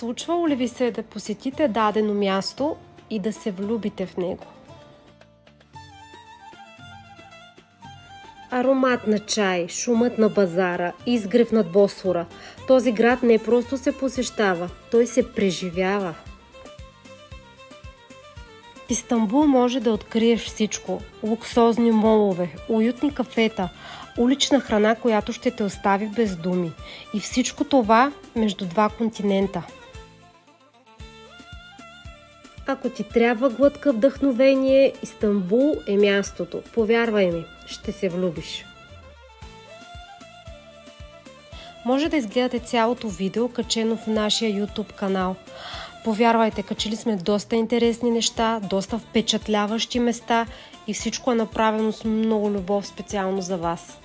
Случвало ли ви се да посетите дадено място и да се влюбите в него? Аромат на чай, шумът на базара, изгрев над Босфора. Този град не просто се посещава, той се преживява. В Истанбул може да откриеш всичко. Луксозни молове, уютни кафета, улична храна, която ще те остави без думи. И всичко това между два континента. Ако ти трябва глътка вдъхновение, Истанбул е мястото. Повярвай ми, ще се влюбиш. Може да изгледате цялото видео, качено в нашия YouTube канал. Повярвайте, качили сме доста интересни неща, доста впечатляващи места и всичко е направено с много любов специално за вас.